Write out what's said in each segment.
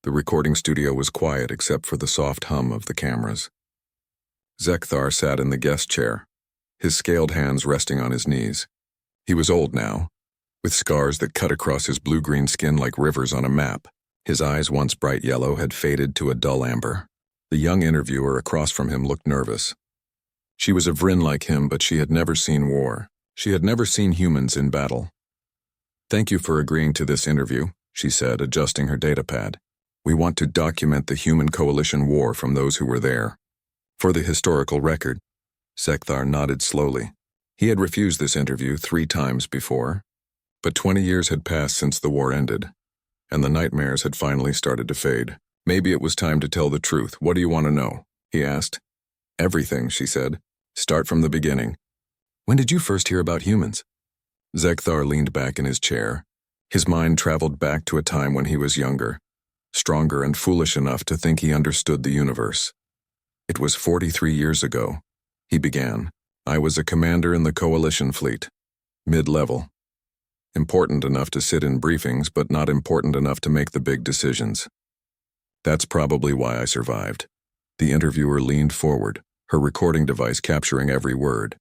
The recording studio was quiet except for the soft hum of the cameras. Zekthar sat in the guest chair, his scaled hands resting on his knees. He was old now, with scars that cut across his blue-green skin like rivers on a map. His eyes, once bright yellow, had faded to a dull amber. The young interviewer across from him looked nervous. She was a Vryn like him, but she had never seen war. She had never seen humans in battle. "Thank you for agreeing to this interview," she said, adjusting her datapad. "We want to document the human coalition war from those who were there. For the historical record." Zekthar nodded slowly. He had refused this interview 3 times before, but 20 years had passed since the war ended, and the nightmares had finally started to fade. "Maybe it was time to tell the truth. What do you want to know?" he asked. "Everything," she said. "Start from the beginning. When did you first hear about humans?" Zekthar leaned back in his chair. His mind traveled back to a time when he was younger, stronger and foolish enough to think he understood the universe. "It was 43 years ago," he began. "I was a commander in the coalition fleet, mid-level. Important enough to sit in briefings, but not important enough to make the big decisions. That's probably why I survived." The interviewer leaned forward, her recording device capturing every word.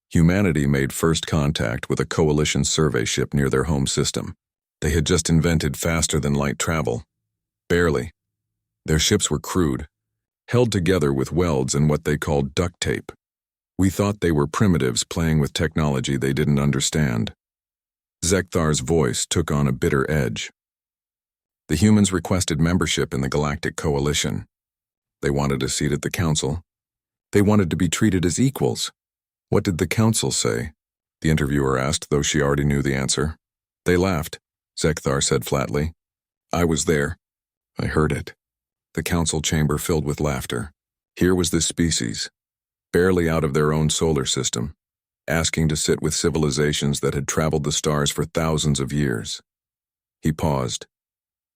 Humanity made first contact with a coalition survey ship near their home system. They had just invented faster-than-light travel. Barely. Their ships were crude, held together with welds and what they called duct tape. We thought they were primitives playing with technology they didn't understand. Zekthar's voice took on a bitter edge. The humans requested membership in the Galactic Coalition. They wanted a seat at the Council. They wanted to be treated as equals. "What did the Council say?" the interviewer asked, though she already knew the answer. "They laughed," Zekthar said flatly. "I was there. I heard it." The Council chamber filled with laughter. Here was this species, barely out of their own solar system, asking to sit with civilizations that had traveled the stars for thousands of years. He paused,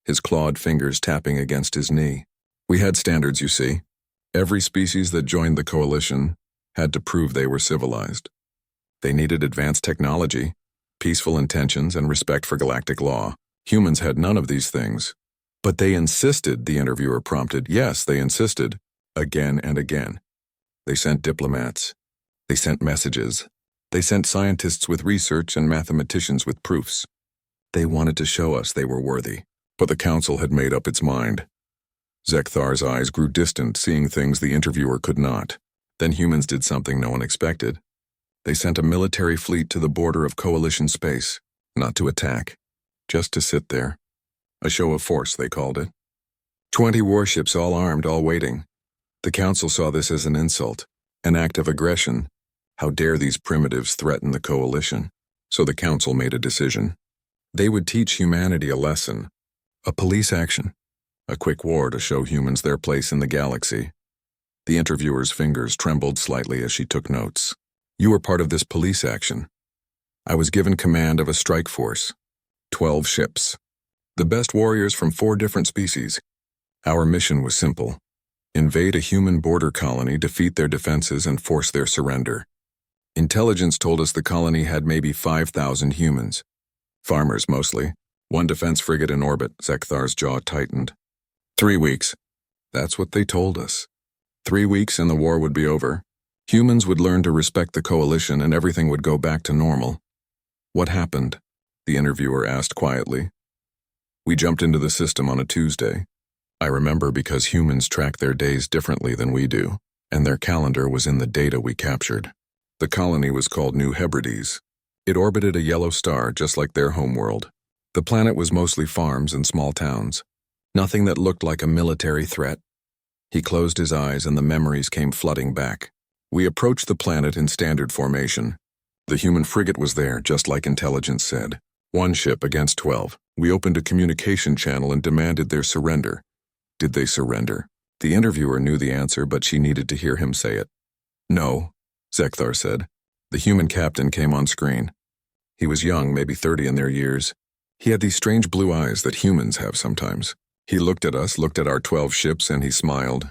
his clawed fingers tapping against his knee. "We had standards, you see. Every species that joined the coalition had to prove they were civilized. They needed advanced technology, peaceful intentions, and respect for galactic law. Humans had none of these things. But they insisted," the interviewer prompted. "Yes, they insisted. Again and again. They sent diplomats. They sent messages. They sent scientists with research and mathematicians with proofs. They wanted to show us they were worthy. But the Council had made up its mind." Zekthar's eyes grew distant, seeing things the interviewer could not. Then humans did something no one expected. They sent a military fleet to the border of coalition space, not to attack, just to sit there. A show of force, they called it. 20 warships, all armed, all waiting. The Council saw this as an insult, an act of aggression. How dare these primitives threaten the coalition? So the Council made a decision. They would teach humanity a lesson, a police action, a quick war to show humans their place in the galaxy. The interviewer's fingers trembled slightly as she took notes. "You were part of this police action. I was given command of a strike force. 12 ships. The best warriors from 4 different species. Our mission was simple. Invade a human border colony, defeat their defenses, and force their surrender. Intelligence told us the colony had maybe 5,000 humans. Farmers mostly. 1 defense frigate in orbit." Zekthar's jaw tightened. 3 weeks. That's what they told us. 3 weeks and the war would be over. Humans would learn to respect the coalition and everything would go back to normal. "What happened?" the interviewer asked quietly. "We jumped into the system on a Tuesday. I remember because humans track their days differently than we do, and their calendar was in the data we captured. The colony was called New Hebrides. It orbited a yellow star just like their homeworld. The planet was mostly farms and small towns. Nothing that looked like a military threat." He closed his eyes and the memories came flooding back. "We approached the planet in standard formation. The human frigate was there, just like intelligence said. 1 ship against 12. We opened a communication channel and demanded their surrender. Did they surrender?" The interviewer knew the answer, but she needed to hear him say it. "No," Zekthar said. The human captain came on screen. He was young, maybe 30 in their years. He had these strange blue eyes that humans have sometimes. He looked at us, looked at our 12 ships, and he smiled.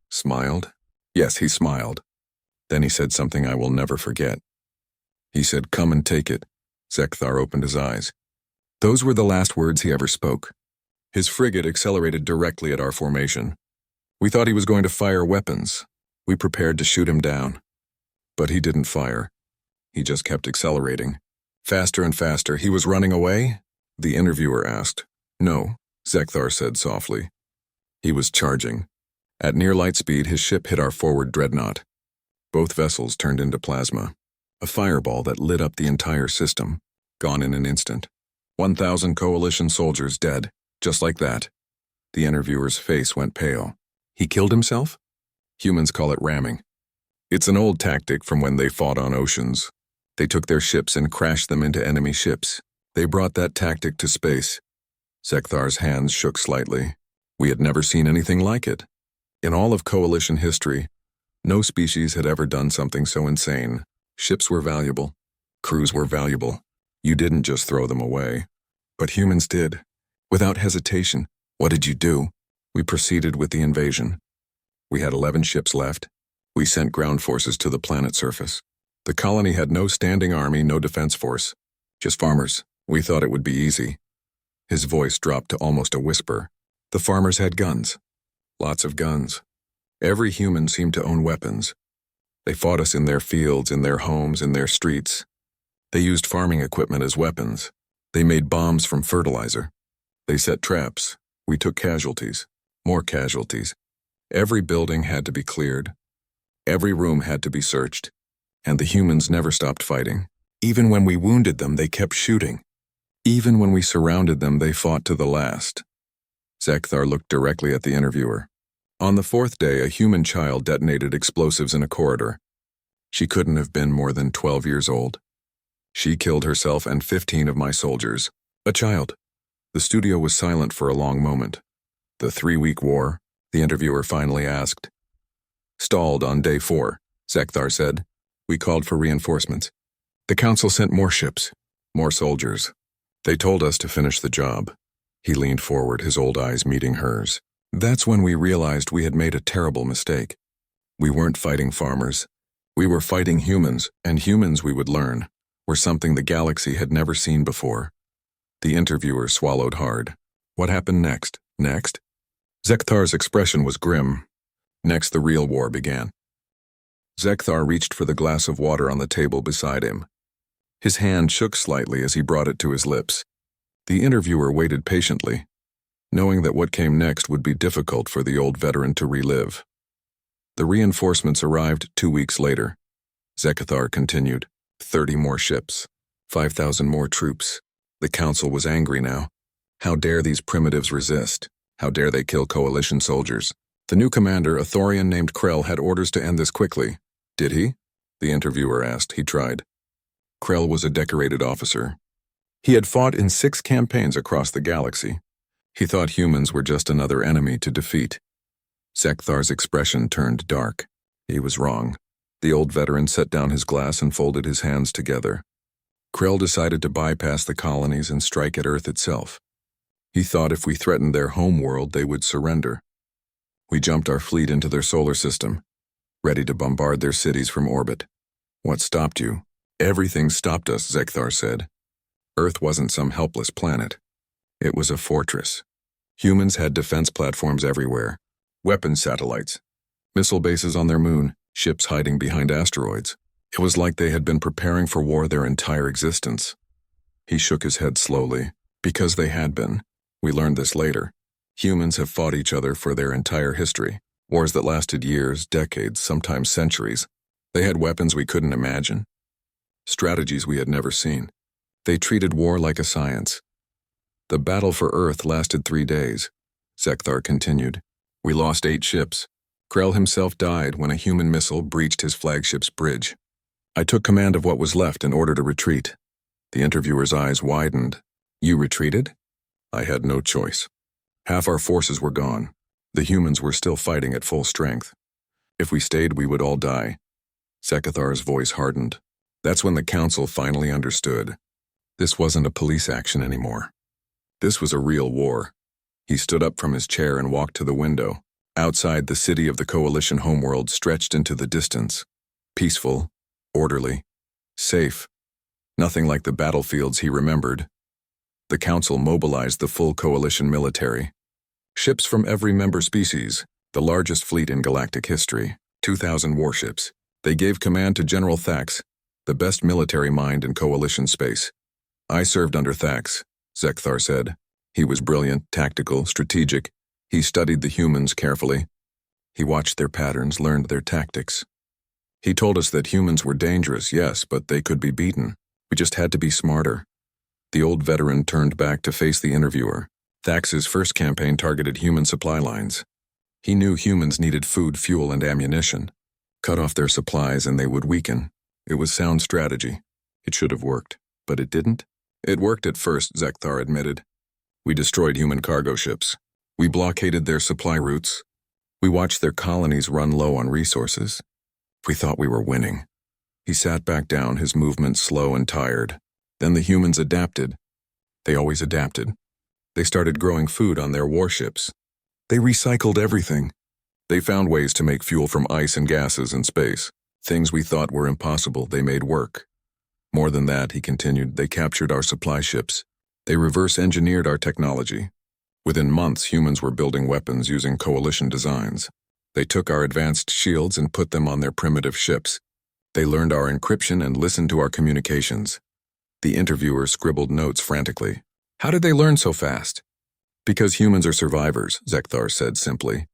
Smiled? Yes, he smiled. Then he said something I will never forget. He said, "Come and take it." Zekthar opened his eyes. Those were the last words he ever spoke. His frigate accelerated directly at our formation. We thought he was going to fire weapons. We prepared to shoot him down. But he didn't fire. He just kept accelerating. Faster and faster. He was running away? The interviewer asked. No, Zekthar said softly. He was charging. At near light speed, his ship hit our forward dreadnought. Both vessels turned into plasma. A fireball that lit up the entire system. Gone in an instant. 1,000 Coalition soldiers dead. Just like that. The interviewer's face went pale. He killed himself? Humans call it ramming. It's an old tactic from when they fought on oceans. They took their ships and crashed them into enemy ships. They brought that tactic to space. Zekthar's hands shook slightly. We had never seen anything like it. In all of Coalition history, no species had ever done something so insane. Ships were valuable. Crews were valuable. You didn't just throw them away. But humans did. Without hesitation. What did you do? We proceeded with the invasion. We had 11 ships left. We sent ground forces to the planet's surface. The colony had no standing army, no defense force. Just farmers. We thought it would be easy. His voice dropped to almost a whisper. The farmers had guns. Lots of guns. Every human seemed to own weapons. They fought us in their fields, in their homes, in their streets. They used farming equipment as weapons. They made bombs from fertilizer. They set traps. We took casualties. More casualties. Every building had to be cleared. Every room had to be searched. And the humans never stopped fighting. Even when we wounded them, they kept shooting. Even when we surrounded them, they fought to the last. Zekthar looked directly at the interviewer. On the fourth day, a human child detonated explosives in a corridor. She couldn't have been more than 12 years old. She killed herself and 15 of my soldiers. A child. The studio was silent for a long moment. The 3-week war, the interviewer finally asked. Stalled on day 4, Zekthar said. We called for reinforcements. The council sent more ships, more soldiers. They told us to finish the job. He leaned forward, his old eyes meeting hers. That's when we realized we had made a terrible mistake. We weren't fighting farmers. We were fighting humans, and humans, we would learn, were something the galaxy had never seen before. The interviewer swallowed hard. What happened next? Next? Zekthar's expression was grim. Next, the real war began. Zekthar reached for the glass of water on the table beside him. His hand shook slightly as he brought it to his lips. The interviewer waited patiently, knowing that what came next would be difficult for the old veteran to relive. The reinforcements arrived 2 weeks later. Zekthar continued. 30 more ships. 5,000 more troops. The council was angry now. How dare these primitives resist? How dare they kill coalition soldiers? The new commander, a Thorian named Krell, had orders to end this quickly. Did he? The interviewer asked. He tried. Krell was a decorated officer. He had fought in 6 campaigns across the galaxy. He thought humans were just another enemy to defeat. Zekthar's expression turned dark. He was wrong. The old veteran set down his glass and folded his hands together. Krell decided to bypass the colonies and strike at Earth itself. He thought if we threatened their home world, they would surrender. We jumped our fleet into their solar system, ready to bombard their cities from orbit. What stopped you? Everything stopped us, Zekthar said. Earth wasn't some helpless planet. It was a fortress. Humans had defense platforms everywhere, weapons satellites, missile bases on their moon, ships hiding behind asteroids. It was like they had been preparing for war their entire existence. He shook his head slowly. Because they had been. We learned this later. Humans have fought each other for their entire history. Wars that lasted years, decades, sometimes centuries. They had weapons we couldn't imagine. Strategies we had never seen. They treated war like a science. The battle for Earth lasted 3 days. Zekthar continued. We lost 8 ships. Krell himself died when a human missile breached his flagship's bridge. I took command of what was left in order to retreat. The interviewer's eyes widened. You retreated? I had no choice. Half our forces were gone. The humans were still fighting at full strength. If we stayed, we would all die. Zekathar's voice hardened. That's when the council finally understood. This wasn't a police action anymore. This was a real war. He stood up from his chair and walked to the window. Outside, the city of the Coalition homeworld stretched into the distance. Peaceful, orderly, safe. Nothing like the battlefields he remembered. The Council mobilized the full coalition military. Ships from every member species, the largest fleet in galactic history, 2,000 warships. They gave command to General Thax, the best military mind in coalition space. I served under Thax, Zekthar said. He was brilliant, tactical, strategic. He studied the humans carefully. He watched their patterns, learned their tactics. He told us that humans were dangerous, yes, but they could be beaten. We just had to be smarter. The old veteran turned back to face the interviewer. Thax's first campaign targeted human supply lines. He knew humans needed food, fuel, and ammunition. Cut off their supplies and they would weaken. It was sound strategy. It should have worked, but it didn't. It worked at first, Zekthar admitted. We destroyed human cargo ships. We blockaded their supply routes. We watched their colonies run low on resources. We thought we were winning. He sat back down, his movements slow and tired. Then the humans adapted. They always adapted. They started growing food on their warships. They recycled everything. They found ways to make fuel from ice and gases in space. Things we thought were impossible, they made work. More than that, he continued, they captured our supply ships. They reverse-engineered our technology. Within months, humans were building weapons using coalition designs. They took our advanced shields and put them on their primitive ships. They learned our encryption and listened to our communications. The interviewer scribbled notes frantically. How did they learn so fast? Because humans are survivors, Zekthar said simply.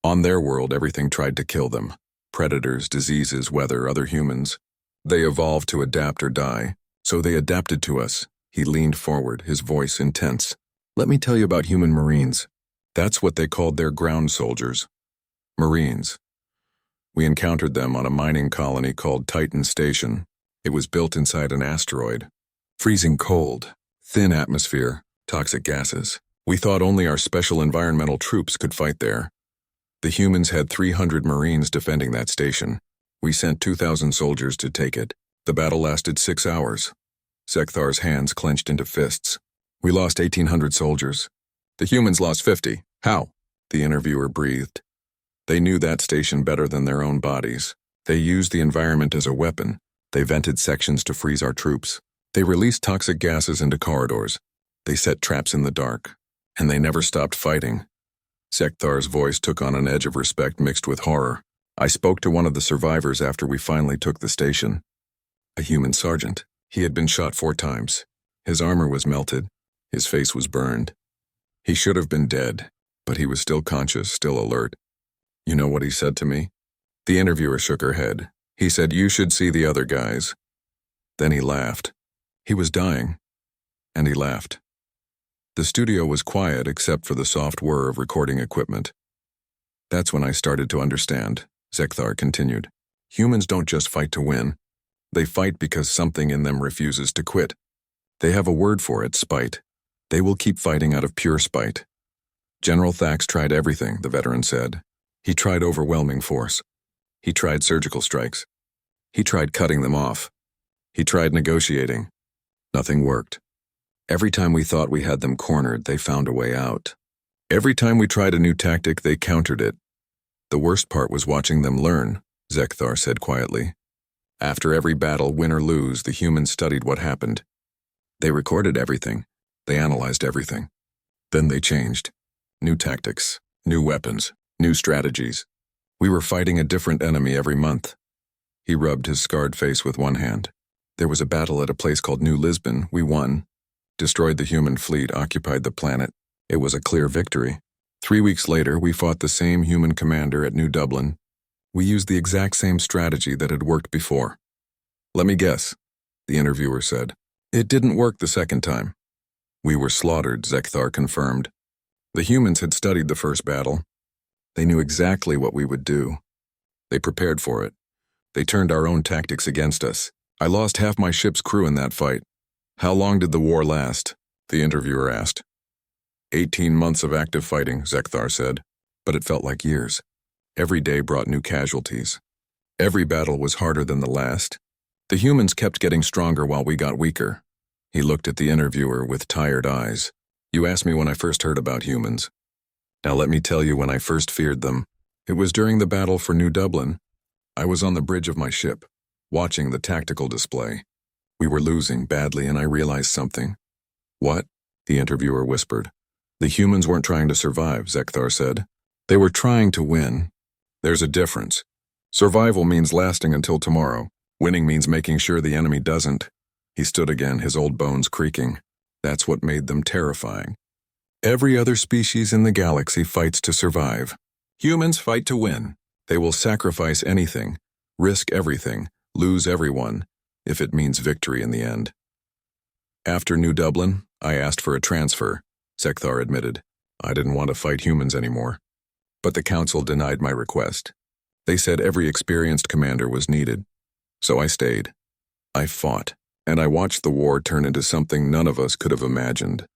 On their world, everything tried to kill them. Predators, diseases, weather, other humans. They evolved to adapt or die. So they adapted to us. He leaned forward, his voice intense. Let me tell you about human Marines. That's what they called their ground soldiers. Marines. We encountered them on a mining colony called Titan Station. It was built inside an asteroid. Freezing cold, thin atmosphere, toxic gases. We thought only our special environmental troops could fight there. The humans had 300 Marines defending that station. We sent 2,000 soldiers to take it. The battle lasted 6 hours. Zekthar's hands clenched into fists. We lost 1,800 soldiers. The humans lost 50. How? The interviewer breathed. They knew that station better than their own bodies. They used the environment as a weapon. They vented sections to freeze our troops. They released toxic gases into corridors. They set traps in the dark. And they never stopped fighting. Zekthar's voice took on an edge of respect mixed with horror. I spoke to one of the survivors after we finally took the station. A human sergeant. He had been shot 4 times. His armor was melted. His face was burned. He should have been dead, but he was still conscious, still alert. You know what he said to me? The interviewer shook her head. He said, you should see the other guys. Then he laughed. He was dying, and he laughed. The studio was quiet except for the soft whir of recording equipment. That's when I started to understand, Zekthar continued. Humans don't just fight to win. They fight because something in them refuses to quit. They have a word for it, spite. They will keep fighting out of pure spite. General Thax tried everything, the veteran said. He tried overwhelming force. He tried surgical strikes. He tried cutting them off. He tried negotiating. Nothing worked. Every time we thought we had them cornered, they found a way out. Every time we tried a new tactic, they countered it. The worst part was watching them learn, Zekthar said quietly. After every battle, win or lose, the humans studied what happened. They recorded everything. They analyzed everything. Then they changed. New tactics, new weapons, new strategies. We were fighting a different enemy every month. He rubbed his scarred face with one hand. There was a battle at a place called New Lisbon. We won. Destroyed the human fleet, occupied the planet. It was a clear victory. 3 weeks later, we fought the same human commander at New Dublin. We used the exact same strategy that had worked before. Let me guess, the interviewer said. It didn't work the second time. We were slaughtered, Zekthar confirmed. The humans had studied the first battle. They knew exactly what we would do. They prepared for it. They turned our own tactics against us. I lost half my ship's crew in that fight. How long did the war last? The interviewer asked. 18 months of active fighting, Zekthar said, but it felt like years. Every day brought new casualties. Every battle was harder than the last. The humans kept getting stronger while we got weaker. He looked at the interviewer with tired eyes. You asked me when I first heard about humans. Now let me tell you when I first feared them. It was during the battle for New Dublin. I was on the bridge of my ship, watching the tactical display. We were losing badly and I realized something. What? the interviewer whispered. The humans weren't trying to survive, Zekthar said. They were trying to win. There's a difference. Survival means lasting until tomorrow. Winning means making sure the enemy doesn't. He stood again, his old bones creaking. That's what made them terrifying. Every other species in the galaxy fights to survive. Humans fight to win. They will sacrifice anything, risk everything, lose everyone, if it means victory in the end. After New Dublin, I asked for a transfer, Zekthar admitted. I didn't want to fight humans anymore. But the council denied my request. They said every experienced commander was needed. So I stayed. I fought, and I watched the war turn into something none of us could have imagined.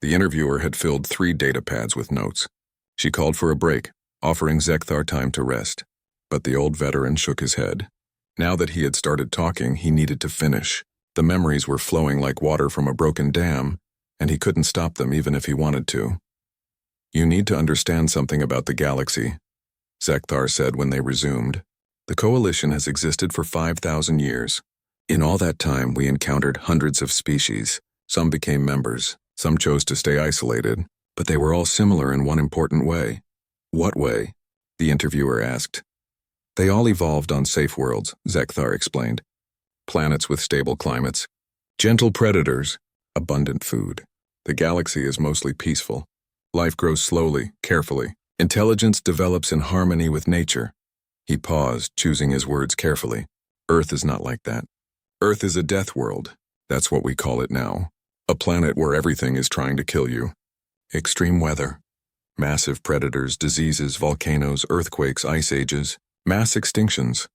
The interviewer had filled 3 data pads with notes. She called for a break, offering Zekthar time to rest. But the old veteran shook his head. Now that he had started talking, he needed to finish. The memories were flowing like water from a broken dam, and he couldn't stop them even if he wanted to. You need to understand something about the galaxy, Zekthar said when they resumed. The coalition has existed for 5,000 years. In all that time, we encountered hundreds of species. Some became members, some chose to stay isolated, but they were all similar in one important way. What way? The interviewer asked. They all evolved on safe worlds, Zekthar explained. Planets with stable climates, gentle predators, abundant food. The galaxy is mostly peaceful. Life grows slowly, carefully. Intelligence develops in harmony with nature. He paused, choosing his words carefully. Earth is not like that. Earth is a death world. That's what we call it now. A planet where everything is trying to kill you. Extreme weather. Massive predators, diseases, volcanoes, earthquakes, ice ages, mass extinctions.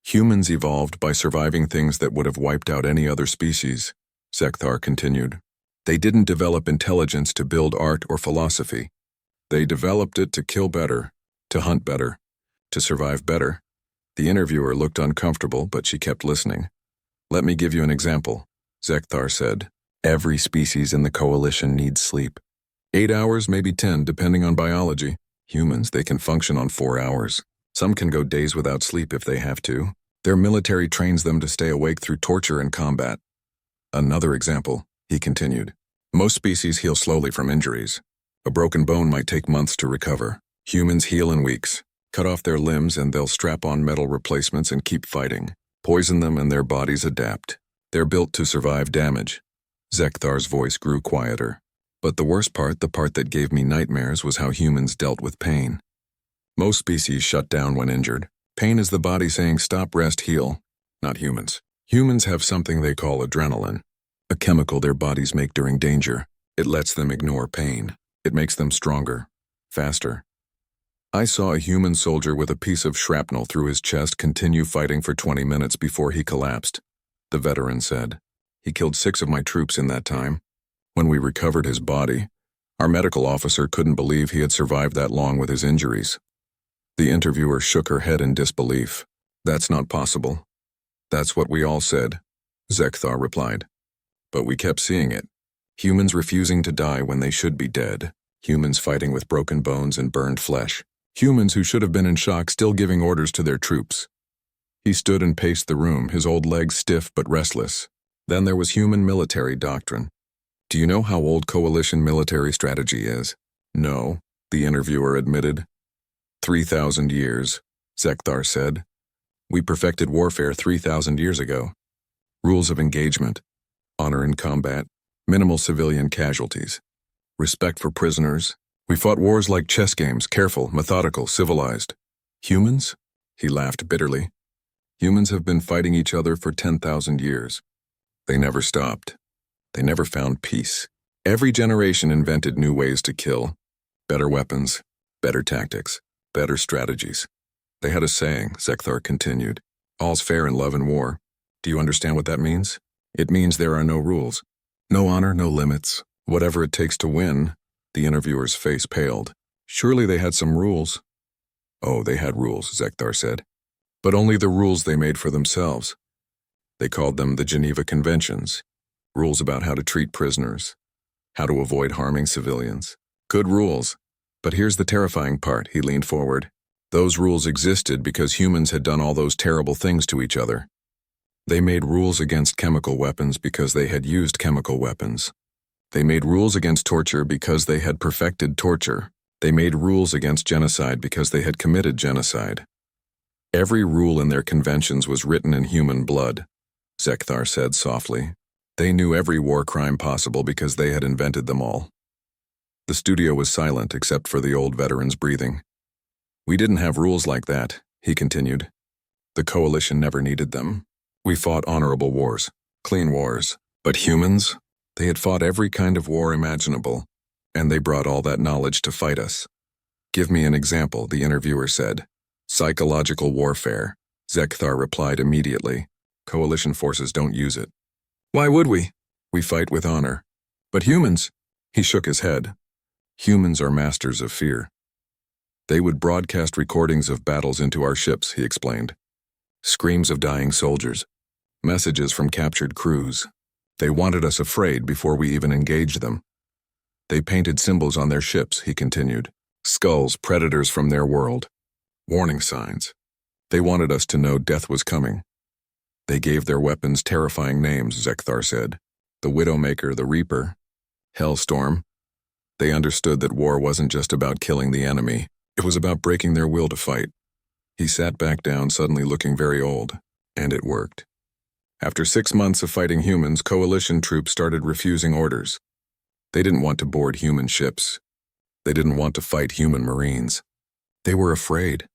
Humans evolved by surviving things that would have wiped out any other species, Zekthar continued. They didn't develop intelligence to build art or philosophy. They developed it to kill better, to hunt better, to survive better. The interviewer looked uncomfortable, but she kept listening. Let me give you an example, Zekthar said. Every species in the coalition needs sleep. 8 hours, maybe 10, depending on biology. Humans, they can function on 4 hours. Some can go days without sleep if they have to. Their military trains them to stay awake through torture and combat. Another example, he continued. Most species heal slowly from injuries. A broken bone might take months to recover. Humans heal in weeks. Cut off their limbs and they'll strap on metal replacements and keep fighting. Poison them and their bodies adapt. They're built to survive damage. Zekthar's voice grew quieter. But the worst part, the part that gave me nightmares, was how humans dealt with pain. Most species shut down when injured. Pain is the body saying stop, rest, heal. Not humans. Humans have something they call adrenaline, a chemical their bodies make during danger. It lets them ignore pain. It makes them stronger, faster. I saw a human soldier with a piece of shrapnel through his chest continue fighting for 20 minutes before he collapsed, the veteran said. He killed 6 of my troops in that time. When we recovered his body, our medical officer couldn't believe he had survived that long with his injuries. The interviewer shook her head in disbelief. That's not possible. That's what we all said, Zekthar replied. But we kept seeing it. Humans refusing to die when they should be dead. Humans fighting with broken bones and burned flesh. Humans who should have been in shock still giving orders to their troops. He stood and paced the room, his old legs stiff but restless. Then there was human military doctrine. Do you know how old coalition military strategy is? No, the interviewer admitted. 3,000 years, Zekthar said. We perfected warfare 3,000 years ago. Rules of engagement, honor in combat, minimal civilian casualties, respect for prisoners. We fought wars like chess games, careful, methodical, civilized. Humans? He laughed bitterly. Humans have been fighting each other for 10,000 years. They never stopped. They never found peace. Every generation invented new ways to kill. Better weapons, better tactics, better strategies. They had a saying, Zekthar continued. All's fair in love and war. Do you understand what that means? It means there are no rules. No honor, no limits. Whatever it takes to win. The interviewer's face paled. Surely they had some rules. Oh, they had rules, Zekthar said. But only the rules they made for themselves. They called them the Geneva Conventions. Rules about how to treat prisoners. How to avoid harming civilians. Good rules. But here's the terrifying part, he leaned forward. Those rules existed because humans had done all those terrible things to each other. They made rules against chemical weapons because they had used chemical weapons. They made rules against torture because they had perfected torture. They made rules against genocide because they had committed genocide. Every rule in their conventions was written in human blood, Zekthar said softly. They knew every war crime possible because they had invented them all. The studio was silent except for the old veteran's breathing. We didn't have rules like that, he continued. The coalition never needed them. We fought honorable wars, clean wars. But humans? They had fought every kind of war imaginable, and they brought all that knowledge to fight us. Give me an example, the interviewer said. Psychological warfare, Zekthar replied immediately. Coalition forces don't use it. Why would we? We fight with honor. But humans? He shook his head. Humans are masters of fear. They would broadcast recordings of battles into our ships, he explained. Screams of dying soldiers. Messages from captured crews. They wanted us afraid before we even engaged them. They painted symbols on their ships, he continued. Skulls, predators from their world. Warning signs. They wanted us to know death was coming. They gave their weapons terrifying names, Zekthar said. The Widowmaker, the Reaper, Hellstorm. They understood that war wasn't just about killing the enemy. It was about breaking their will to fight. He sat back down, suddenly looking very old. And it worked. After 6 months of fighting humans, coalition troops started refusing orders. They didn't want to board human ships. They didn't want to fight human marines. They were afraid.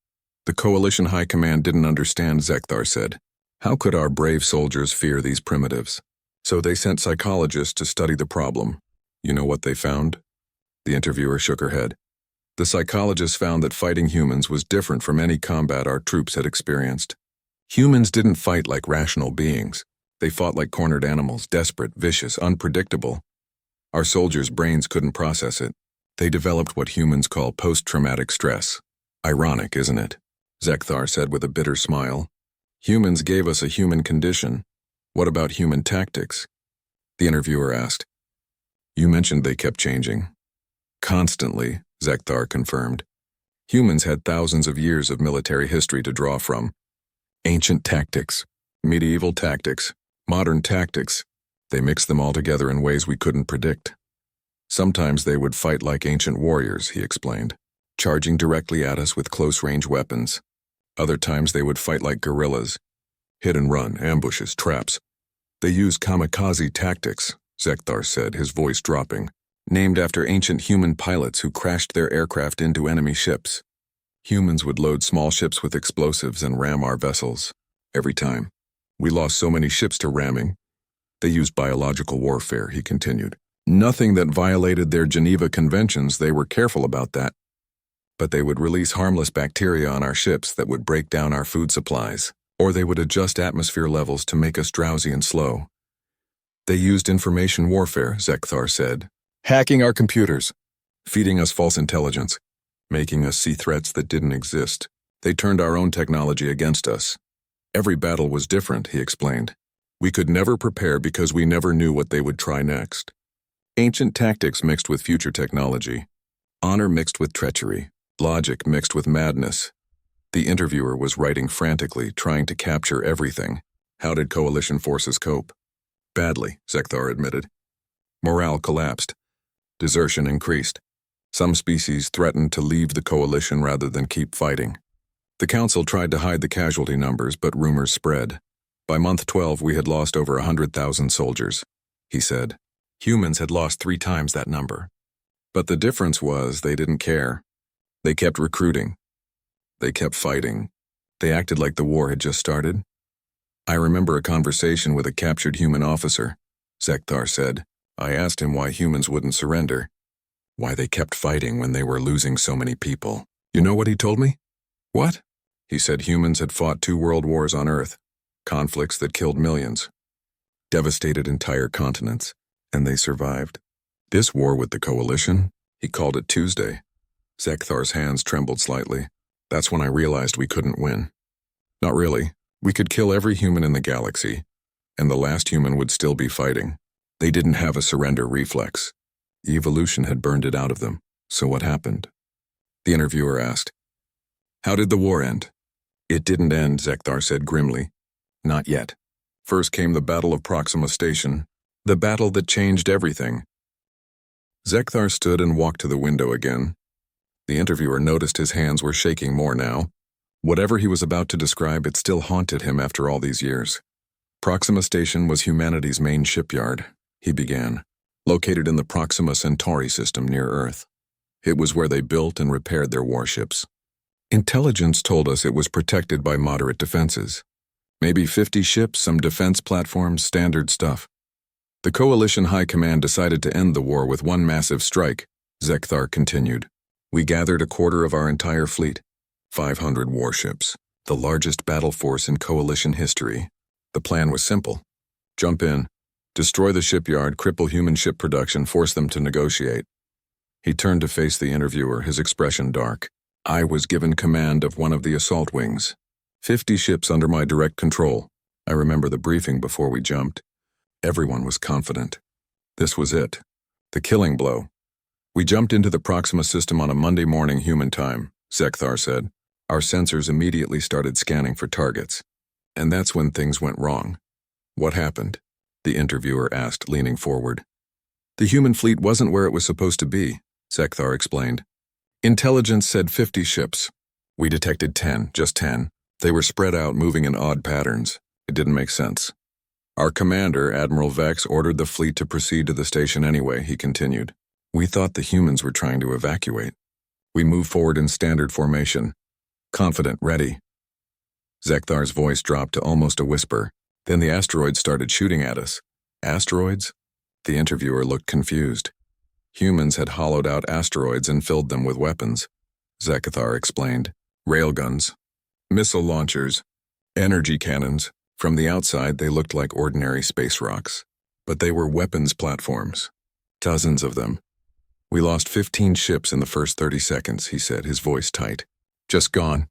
The coalition high command didn't understand, Zekthar said. How could our brave soldiers fear these primitives? So they sent psychologists to study the problem. You know what they found? The interviewer shook her head. The psychologists found that fighting humans was different from any combat our troops had experienced. Humans didn't fight like rational beings. They fought like cornered animals, desperate, vicious, unpredictable. Our soldiers' brains couldn't process it. They developed what humans call post-traumatic stress. Ironic, isn't it? Zekthar said with a bitter smile. Humans gave us a human condition. What about human tactics? The interviewer asked. You mentioned they kept changing. Constantly, Zekthar confirmed. Humans had thousands of years of military history to draw from. Ancient tactics, medieval tactics, modern tactics. They mixed them all together in ways we couldn't predict. Sometimes they would fight like ancient warriors, he explained, charging directly at us with close-range weapons. Other times they would fight like guerrillas. Hit and run, ambushes, traps. They used kamikaze tactics, Zekthar said, his voice dropping, named after ancient human pilots who crashed their aircraft into enemy ships. Humans would load small ships with explosives and ram our vessels. Every time. We lost so many ships to ramming. They used biological warfare, he continued. Nothing that violated their Geneva Conventions, they were careful about that. But they would release harmless bacteria on our ships that would break down our food supplies, or they would adjust atmosphere levels to make us drowsy and slow. They used information warfare, Zekthar said, hacking our computers, feeding us false intelligence, making us see threats that didn't exist. They turned our own technology against us. Every battle was different, he explained. We could never prepare because we never knew what they would try next. Ancient tactics mixed with future technology. Honor mixed with treachery. Logic mixed with madness. The interviewer was writing frantically, trying to capture everything. How did coalition forces cope? Badly, Zekthar admitted. Morale collapsed. Desertion increased. Some species threatened to leave the coalition rather than keep fighting. The council tried to hide the casualty numbers, but rumors spread. By month 12, we had lost over 100,000 soldiers, he said. Humans had lost 3 times that number. But the difference was they didn't care. They kept recruiting. They kept fighting. They acted like the war had just started. I remember a conversation with a captured human officer, Zekthar said. I asked him why humans wouldn't surrender. Why they kept fighting when they were losing so many people. You know what he told me? What? He said humans had fought 2 world wars on Earth, conflicts that killed millions, devastated entire continents, and they survived. This war with the coalition, he called it Tuesday. Zekthar's hands trembled slightly. That's when I realized we couldn't win. Not really. We could kill every human in the galaxy, and the last human would still be fighting. They didn't have a surrender reflex. Evolution had burned it out of them. So what happened? The interviewer asked. How did the war end? It didn't end, Zekthar said grimly. Not yet. First came the Battle of Proxima Station, the battle that changed everything. Zekthar stood and walked to the window again. The interviewer noticed his hands were shaking more now. Whatever he was about to describe, it still haunted him after all these years. Proxima Station was humanity's main shipyard, he began, located in the Proxima Centauri system near Earth. It was where they built and repaired their warships. Intelligence told us it was protected by moderate defenses. Maybe 50 ships, some defense platforms, standard stuff. The Coalition High Command decided to end the war with one massive strike, Zekthar continued. We gathered a quarter of our entire fleet, 500 warships, the largest battle force in Coalition history. The plan was simple. Jump in, destroy the shipyard, cripple human ship production, force them to negotiate. He turned to face the interviewer, his expression dark. I was given command of one of the assault wings. 50 ships under my direct control. I remember the briefing before we jumped. Everyone was confident. This was it. The killing blow. We jumped into the Proxima system on a Monday morning human time, Zekthar said. Our sensors immediately started scanning for targets. And that's when things went wrong. What happened? The interviewer asked, leaning forward. The human fleet wasn't where it was supposed to be, Zekthar explained. Intelligence said 50 ships. We detected 10, just 10. They were spread out, moving in odd patterns. It didn't make sense. Our commander, Admiral Vex, ordered the fleet to proceed to the station anyway, he continued. We thought the humans were trying to evacuate. We moved forward in standard formation. Confident, ready. Zekthar's voice dropped to almost a whisper. Then the asteroids started shooting at us. Asteroids? The interviewer looked confused. Humans had hollowed out asteroids and filled them with weapons. Zekthar explained. Railguns, missile launchers, energy cannons. From the outside, they looked like ordinary space rocks. But they were weapons platforms. Dozens of them. We lost 15 ships in the first 30 seconds, he said, his voice tight. Just gone.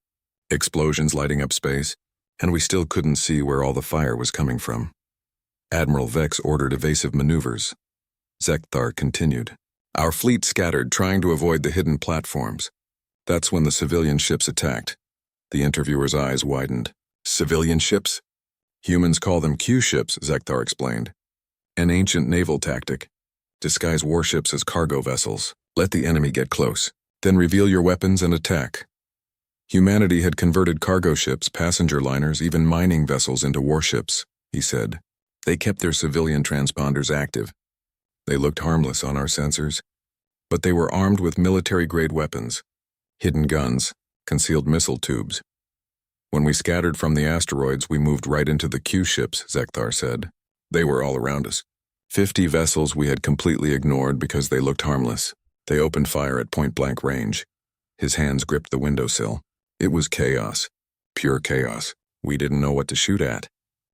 Explosions lighting up space, and we still couldn't see where all the fire was coming from. Admiral Vex ordered evasive maneuvers. Zekthar continued. Our fleet scattered, trying to avoid the hidden platforms. That's when the civilian ships attacked. The interviewer's eyes widened. Civilian ships? Humans call them Q-ships, Zekthar explained. An ancient naval tactic. Disguise warships as cargo vessels. Let the enemy get close. Then reveal your weapons and attack. Humanity had converted cargo ships, passenger liners, even mining vessels into warships, he said. They kept their civilian transponders active. They looked harmless on our sensors, but they were armed with military-grade weapons, hidden guns, concealed missile tubes. When we scattered from the asteroids, we moved right into the Q-ships, Zekthar said. They were all around us. 50 vessels we had completely ignored because they looked harmless. They opened fire at point-blank range. His hands gripped the windowsill. It was chaos. Pure chaos. We didn't know what to shoot at.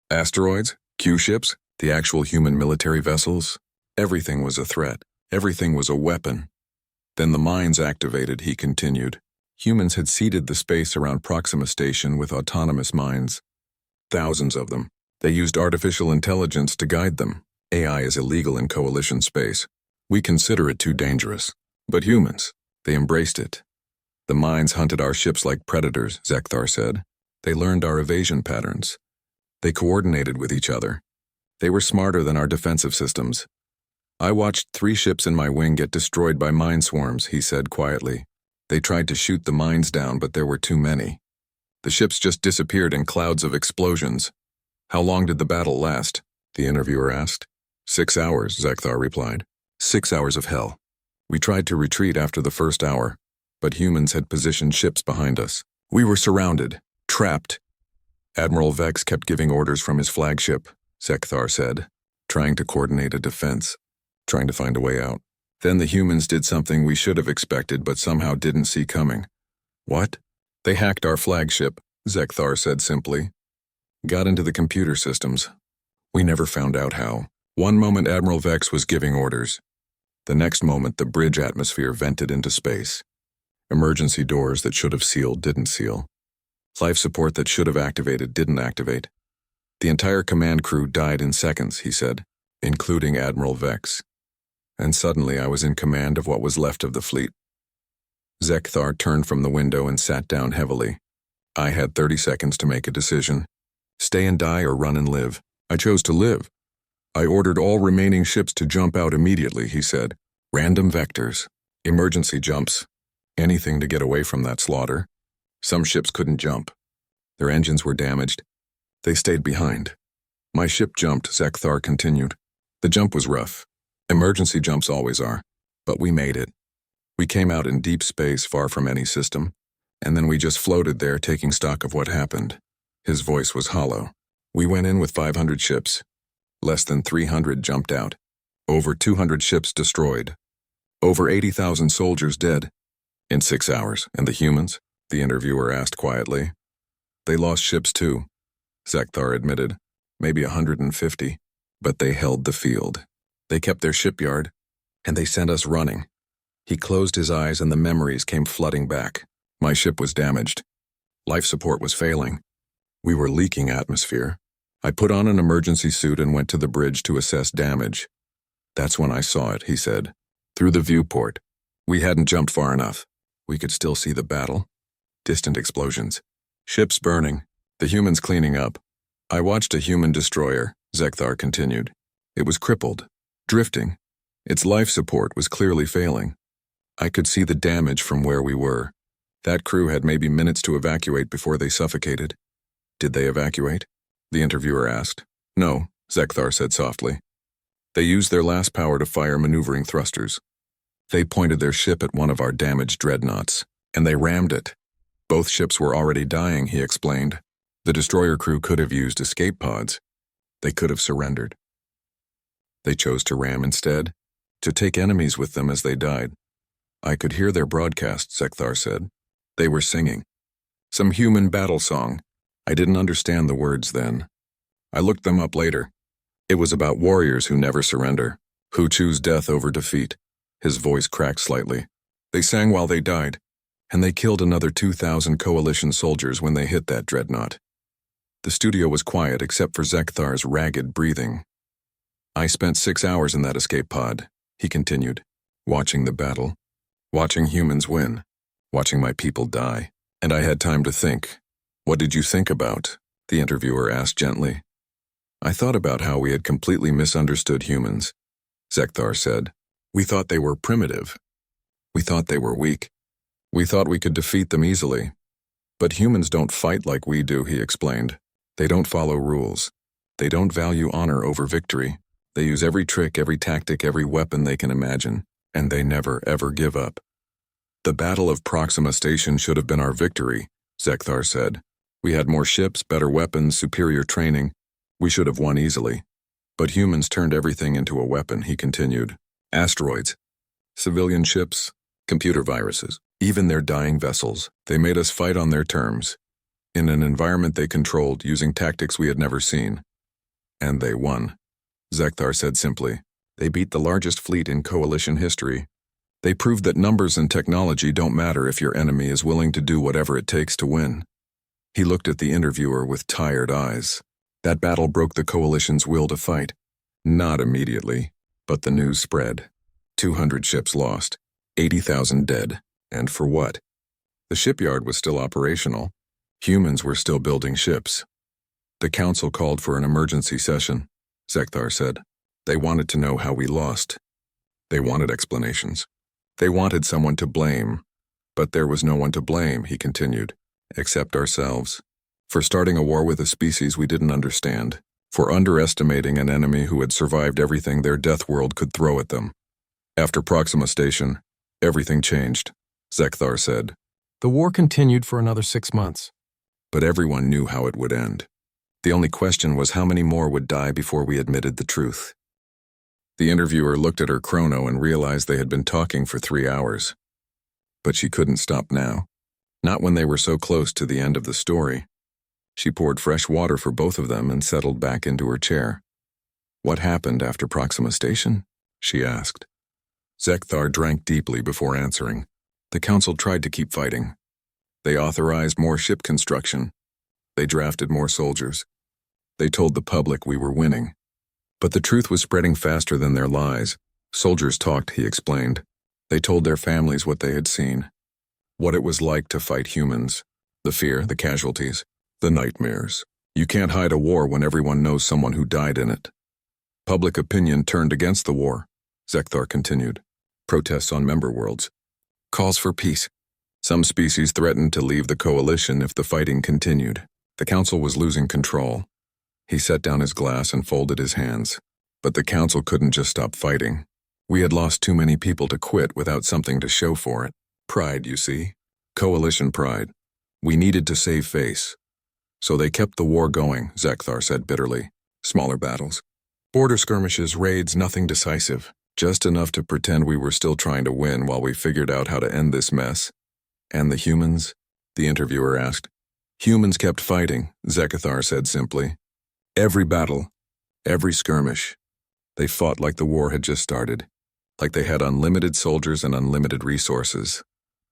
Asteroids? Q-ships? The actual human military vessels? Everything was a threat. Everything was a weapon. Then the mines activated, he continued. Humans had seeded the space around Proxima Station with autonomous mines. Thousands of them. They used artificial intelligence to guide them. AI is illegal in Coalition space. We consider it too dangerous. But humans, they embraced it. The mines hunted our ships like predators, Zekthar said. They learned our evasion patterns. They coordinated with each other. They were smarter than our defensive systems. I watched 3 ships in my wing get destroyed by mine swarms, he said quietly. They tried to shoot the mines down, but there were too many. The ships just disappeared in clouds of explosions. How long did the battle last? The interviewer asked. 6 hours, Zekthar replied. 6 hours of hell. We tried to retreat after the first hour, but humans had positioned ships behind us. We were surrounded, trapped. Admiral Vex kept giving orders from his flagship, Zekthar said, trying to coordinate a defense, trying to find a way out. Then the humans did something we should have expected but somehow didn't see coming. What? They hacked our flagship, Zekthar said simply. Got into the computer systems. We never found out how. One moment Admiral Vex was giving orders. The next moment the bridge atmosphere vented into space. Emergency doors that should have sealed didn't seal. Life support that should have activated didn't activate. The entire command crew died in seconds, he said, including Admiral Vex. And suddenly I was in command of what was left of the fleet. Zekthar turned from the window and sat down heavily. I had 30 seconds to make a decision. Stay and die or run and live. I chose to live. I ordered all remaining ships to jump out immediately, he said. Random vectors, emergency jumps, anything to get away from that slaughter. Some ships couldn't jump. Their engines were damaged. They stayed behind. My ship jumped, Zekthar continued. The jump was rough. Emergency jumps always are. But we made it. We came out in deep space far from any system, and then we just floated there taking stock of what happened. His voice was hollow. We went in with 500 ships. Less than 300 jumped out. Over 200 ships destroyed. Over 80,000 soldiers dead. In 6 hours. And the humans? The interviewer asked quietly. They lost ships too, Zekthar admitted. Maybe 150. But they held the field. They kept their shipyard, and they sent us running. He closed his eyes and the memories came flooding back. My ship was damaged. Life support was failing. We were leaking atmosphere. I put on an emergency suit and went to the bridge to assess damage. That's when I saw it, he said. Through the viewport. We hadn't jumped far enough. We could still see the battle. Distant explosions. Ships burning. The humans cleaning up. I watched a human destroyer, Zekthar continued. It was crippled. Drifting. Its life support was clearly failing. I could see the damage from where we were. That crew had maybe minutes to evacuate before they suffocated. Did they evacuate? The interviewer asked. No, Zekthar said softly. They used their last power to fire maneuvering thrusters. They pointed their ship at one of our damaged dreadnoughts, and they rammed it. Both ships were already dying, he explained. The destroyer crew could have used escape pods. They could have surrendered. They chose to ram instead, to take enemies with them as they died. I could hear their broadcast, Zekthar said. They were singing. Some human battle song. I didn't understand the words then. I looked them up later. It was about warriors who never surrender, who choose death over defeat. His voice cracked slightly. They sang while they died, and they killed another 2,000 coalition soldiers when they hit that dreadnought. The studio was quiet except for Zekthar's ragged breathing. I spent 6 hours in that escape pod, he continued, watching the battle, watching humans win, watching my people die, and I had time to think. What did you think about? The interviewer asked gently. I thought about how we had completely misunderstood humans, Zekthar said. We thought they were primitive. We thought they were weak. We thought we could defeat them easily. But humans don't fight like we do, he explained. They don't follow rules. They don't value honor over victory. They use every trick, every tactic, every weapon they can imagine, and they never, ever give up. The Battle of Proxima Station should have been our victory, Zekthar said. We had more ships, better weapons, superior training. We should have won easily. But humans turned everything into a weapon, he continued. Asteroids, civilian ships, computer viruses, even their dying vessels. They made us fight on their terms, in an environment they controlled, using tactics we had never seen. And they won, Zekthar said simply. They beat the largest fleet in coalition history. They proved that numbers and technology don't matter if your enemy is willing to do whatever it takes to win. He looked at the interviewer with tired eyes. That battle broke the coalition's will to fight. Not immediately, but the news spread. 200 ships lost, 80,000 dead. And for what? The shipyard was still operational. Humans were still building ships. The council called for an emergency session, Zekthar said. They wanted to know how we lost. They wanted explanations. They wanted someone to blame. But there was no one to blame, he continued, except ourselves. For starting a war with a species we didn't understand. For underestimating an enemy who had survived everything their death world could throw at them. After Proxima Station, everything changed, Zekthar said. The war continued for another 6 months. But everyone knew how it would end. The only question was how many more would die before we admitted the truth. The interviewer looked at her chrono and realized they had been talking for 3 hours. But she couldn't stop now. Not when they were so close to the end of the story. She poured fresh water for both of them and settled back into her chair. What happened after Proxima Station? She asked. Zekthar drank deeply before answering. The council tried to keep fighting. They authorized more ship construction. They drafted more soldiers. They told the public we were winning. But the truth was spreading faster than their lies. Soldiers talked, he explained. They told their families what they had seen. What it was like to fight humans. The fear, the casualties, the nightmares. You can't hide a war when everyone knows someone who died in it. Public opinion turned against the war, Zekthar continued. protests on member worlds, calls for peace. Some species threatened to leave the coalition if the fighting continued. The council was losing control. He set down his glass and folded his hands. But the council couldn't just stop fighting. We had lost too many people to quit without something to show for it. Pride, you see. Coalition pride. We needed to save face. So they kept the war going, Zekthar said bitterly. Smaller battles. Border skirmishes, raids, nothing decisive. Just enough to pretend we were still trying to win while we figured out how to end this mess. And the humans? The interviewer asked. Humans kept fighting, Zekthar said simply. Every battle. Every skirmish. They fought like the war had just started. Like they had unlimited soldiers and unlimited resources.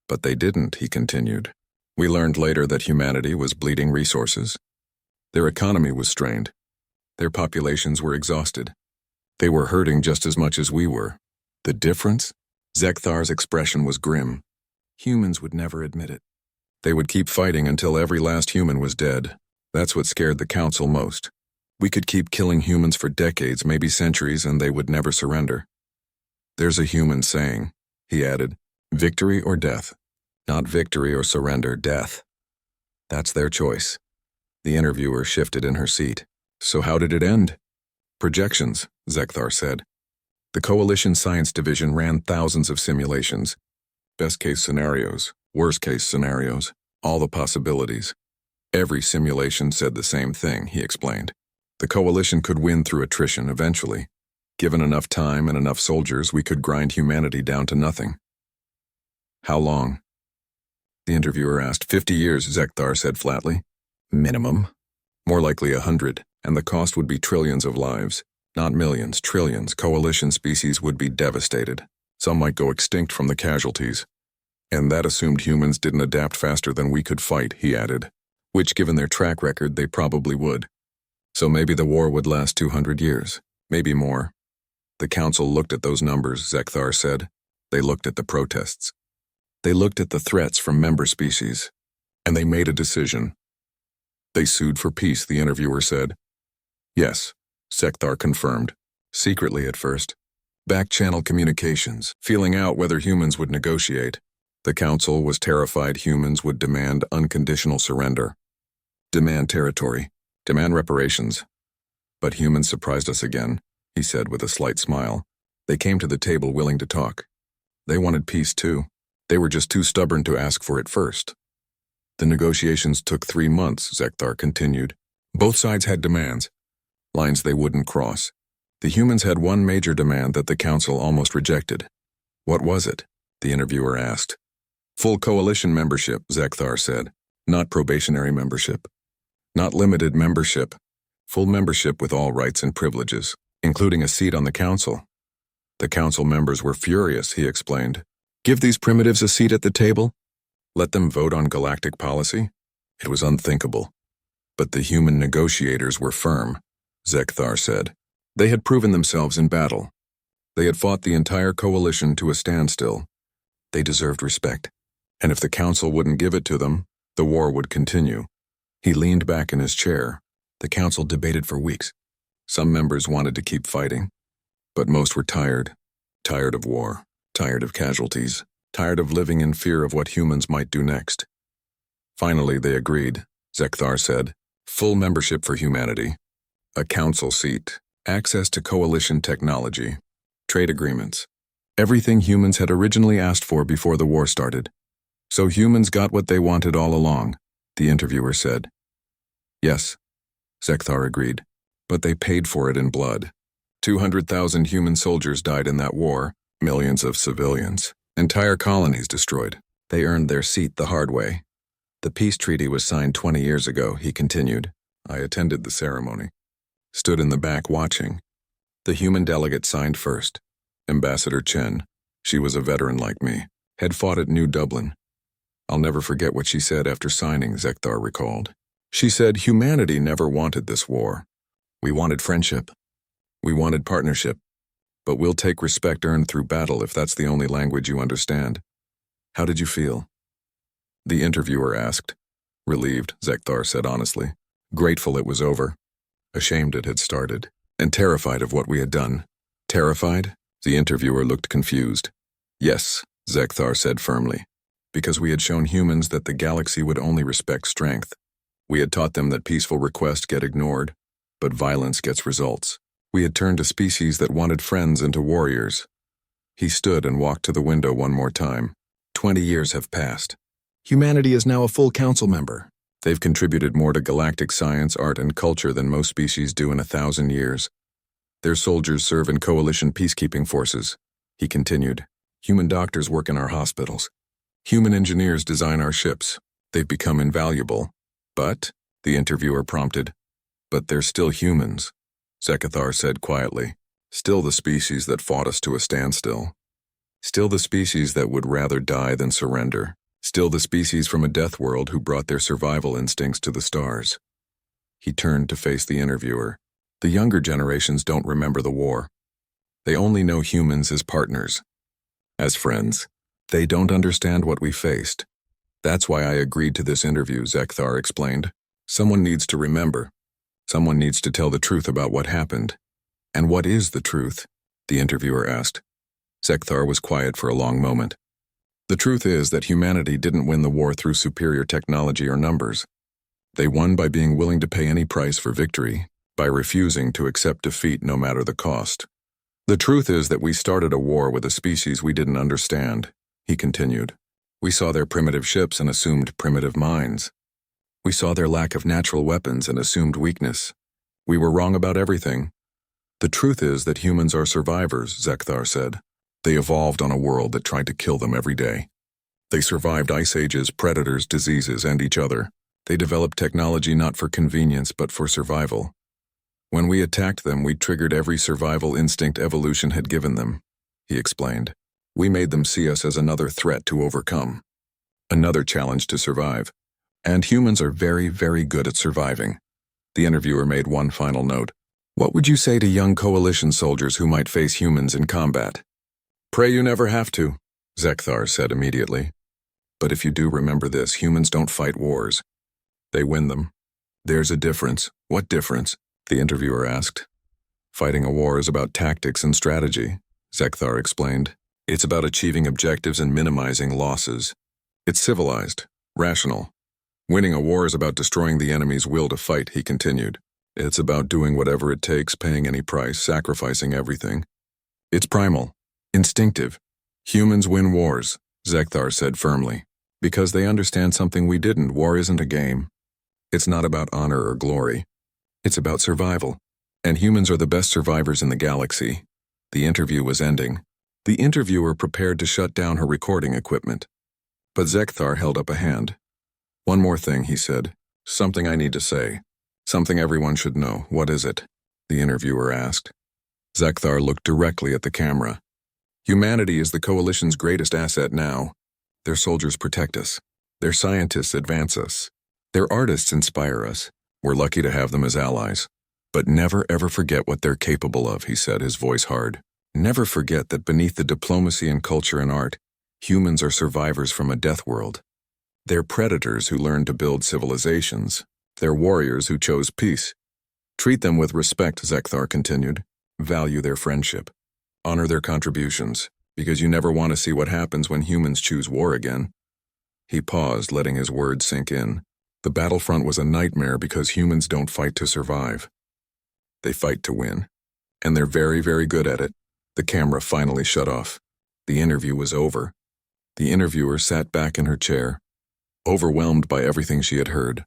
But they didn't, he continued. We learned later that humanity was bleeding resources. Their economy was strained. Their populations were exhausted. They were hurting just as much as we were. The difference? Zekthar's expression was grim. Humans would never admit it. They would keep fighting until every last human was dead. That's what scared the council most. We could keep killing humans for decades, maybe centuries, and they would never surrender. There's a human saying, he added, victory or death. Not victory or surrender, death. That's their choice. The interviewer shifted in her seat. So how did it end? Projections, Zekthar said. The Coalition Science Division ran thousands of simulations. Best-case scenarios, worst-case scenarios, all the possibilities. Every simulation said the same thing, he explained. The Coalition could win through attrition eventually. Given enough time and enough soldiers, we could grind humanity down to nothing. How long? The interviewer asked. 50 years, Zekthar said flatly. Minimum. More likely 100, and the cost would be trillions of lives. Not millions, trillions. Coalition species would be devastated. Some might go extinct from the casualties. And that assumed humans didn't adapt faster than we could fight, he added. Which, given their track record, they probably would. So maybe the war would last 200 years. Maybe more. The council looked at those numbers, Zekthar said. They looked at the protests. They looked at the threats from member species. And they made a decision. They sued for peace, the interviewer said. Yes, Zekthar confirmed. Secretly at first. Back-channel communications, feeling out whether humans would negotiate. The council was terrified humans would demand unconditional surrender. Demand territory. Demand reparations. But humans surprised us again, he said with a slight smile. They came to the table willing to talk. They wanted peace too. They were just too stubborn to ask for it first. The negotiations took 3 months, Zekthar continued. Both sides had demands. Lines they wouldn't cross. The humans had one major demand that the council almost rejected. What was it? The interviewer asked. Full coalition membership, Zekthar said. Not probationary membership. Not limited membership. Full membership with all rights and privileges, including a seat on the council. The council members were furious, he explained. Give these primitives a seat at the table? Let them vote on galactic policy? It was unthinkable. But the human negotiators were firm, Zekthar said. They had proven themselves in battle. They had fought the entire coalition to a standstill. They deserved respect. And if the council wouldn't give it to them, the war would continue. He leaned back in his chair. The council debated for weeks. Some members wanted to keep fighting. But most were tired. Tired of war. Tired of casualties. Tired of living in fear of what humans might do next. Finally, they agreed, Zekthar said. Full membership for humanity. A council seat. Access to coalition technology. Trade agreements. Everything humans had originally asked for before the war started. So humans got what they wanted all along, the interviewer said. Yes, Zekthar agreed. But they paid for it in blood. 200,000 human soldiers died in that war. Millions of civilians. Entire colonies destroyed. They earned their seat the hard way. The peace treaty was signed 20 years ago, he continued. I attended the ceremony. Stood in the back watching. The human delegate signed first. Ambassador Chen. She was a veteran like me. Had fought at New Dublin. I'll never forget what she said after signing, Zekthar recalled. She said humanity never wanted this war. We wanted friendship. We wanted partnership. But we'll take respect earned through battle if that's the only language you understand. How did you feel? The interviewer asked. Relieved, Zekthar said honestly. Grateful it was over. Ashamed it had started. And terrified of what we had done. Terrified? The interviewer looked confused. Yes, Zekthar said firmly, because we had shown humans that the galaxy would only respect strength. We had taught them that peaceful requests get ignored, but violence gets results. We had turned a species that wanted friends into warriors. He stood and walked to the window one more time. 20 years have passed. Humanity is now a full council member. They've contributed more to galactic science, art, and culture than most species do in 1,000 years. Their soldiers serve in coalition peacekeeping forces. He continued. Human doctors work in our hospitals. Human engineers design our ships. They've become invaluable. But, the interviewer prompted, but they're still humans, Zekthar said quietly. Still the species that fought us to a standstill. Still the species that would rather die than surrender. Still the species from a death world who brought their survival instincts to the stars. He turned to face the interviewer. The younger generations don't remember the war. They only know humans as partners, as friends. They don't understand what we faced. That's why I agreed to this interview, Zekthar explained. Someone needs to remember. Someone needs to tell the truth about what happened. And what is the truth? The interviewer asked. Zekthar was quiet for a long moment. The truth is that humanity didn't win the war through superior technology or numbers. They won by being willing to pay any price for victory, by refusing to accept defeat no matter the cost. The truth is that we started a war with a species we didn't understand, he continued. We saw their primitive ships and assumed primitive minds. We saw their lack of natural weapons and assumed weakness. We were wrong about everything. The truth is that humans are survivors, Zekthar said. They evolved on a world that tried to kill them every day. They survived ice ages, predators, diseases, and each other. They developed technology not for convenience but for survival. When we attacked them, we triggered every survival instinct evolution had given them, he explained. We made them see us as another threat to overcome, another challenge to survive. And humans are very, very good at surviving. The interviewer made one final note. What would you say to young coalition soldiers who might face humans in combat? Pray you never have to, Zekthar said immediately. But if you do, remember this, humans don't fight wars. They win them. There's a difference. What difference? The interviewer asked. Fighting a war is about tactics and strategy, Zekthar explained. It's about achieving objectives and minimizing losses. It's civilized, rational. Winning a war is about destroying the enemy's will to fight, he continued. It's about doing whatever it takes, paying any price, sacrificing everything. It's primal, instinctive. Humans win wars, Zekthar said firmly, because they understand something we didn't. War isn't a game. It's not about honor or glory. It's about survival. And humans are the best survivors in the galaxy. The interview was ending. The interviewer prepared to shut down her recording equipment. But Zekthar held up a hand. One more thing, he said. Something I need to say. Something everyone should know. What is it? The interviewer asked. Zekthar looked directly at the camera. Humanity is the Coalition's greatest asset now. Their soldiers protect us. Their scientists advance us. Their artists inspire us. We're lucky to have them as allies. But never ever forget what they're capable of, he said, his voice hard. Never forget that beneath the diplomacy and culture and art, humans are survivors from a death world. They're predators who learned to build civilizations. They're warriors who chose peace. Treat them with respect, Zekthar continued. Value their friendship. Honor their contributions, because you never want to see what happens when humans choose war again. He paused, letting his words sink in. The Battlefront was a nightmare because humans don't fight to survive. They fight to win. And they're very, very good at it. The camera finally shut off. The interview was over. The interviewer sat back in her chair, overwhelmed by everything she had heard.